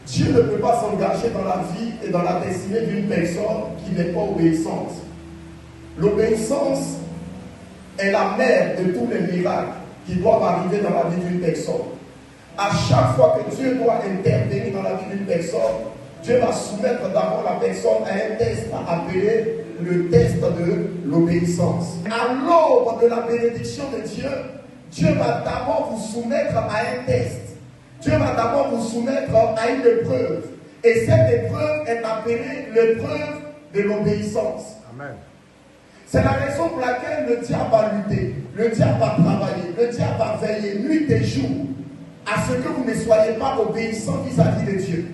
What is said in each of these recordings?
Dieu ne peut pas s'engager dans la vie et dans la destinée d'une personne qui n'est pas obéissante. L'obéissance est la mère de tous les miracles qui doivent arriver dans la vie d'une personne. À chaque fois que Dieu doit intervenir dans la vie d'une personne, Dieu va soumettre d'abord la personne à un test appelé le test de l'obéissance. À l'aube de la bénédiction de Dieu, Dieu va d'abord vous soumettre à un test. Dieu va d'abord vous soumettre à une épreuve. Et cette épreuve est appelée l'épreuve de l'obéissance. Amen. C'est la raison pour laquelle le diable va lutter, le diable va travailler, le diable va veiller nuit et jour à ce que vous ne soyez pas obéissant vis-à-vis de Dieu.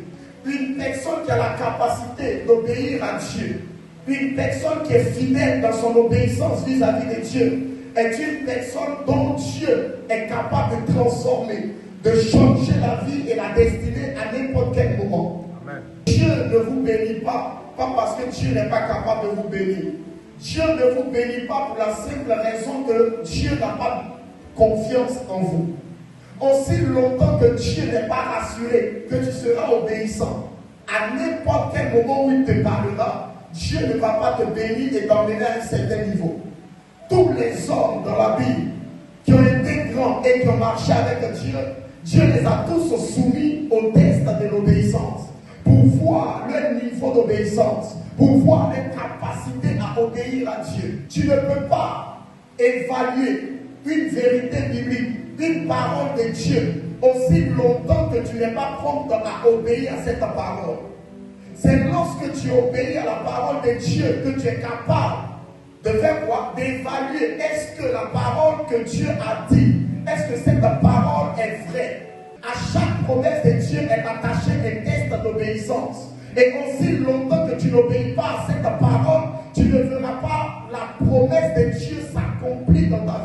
Une personne qui a la capacité d'obéir à Dieu, une personne qui est fidèle dans son obéissance vis-à-vis de Dieu, est une personne dont Dieu est capable de transformer, de changer la vie et la destinée à n'importe quel moment. Amen. Dieu ne vous bénit pas parce que Dieu n'est pas capable de vous bénir. Dieu ne vous bénit pas pour la simple raison que Dieu n'a pas confiance en vous. Aussi longtemps que Dieu n'est pas rassuré que tu seras obéissant, à n'importe quel moment où il te parlera, Dieu ne va pas te bénir et t'emmener à un certain niveau. Tous les hommes dans la Bible qui ont été grands et qui ont marché avec Dieu, Dieu les a tous soumis au test de l'obéissance pour voir leur niveau d'obéissance, pour voir leur capacité à obéir à Dieu. Tu ne peux pas évaluer une vérité biblique, une parole de Dieu, aussi longtemps que tu n'es pas prompt à obéir à cette parole. C'est lorsque tu obéis à la parole de Dieu que tu es capable de faire quoi? D'évaluer, est-ce que la parole que Dieu a dit, est-ce que cette parole est vraie? À chaque promesse de Dieu est attaché un test d'obéissance. Et aussi longtemps que tu n'obéis pas à cette parole, tu ne verras pas la promesse de Dieu s'accomplir dans ta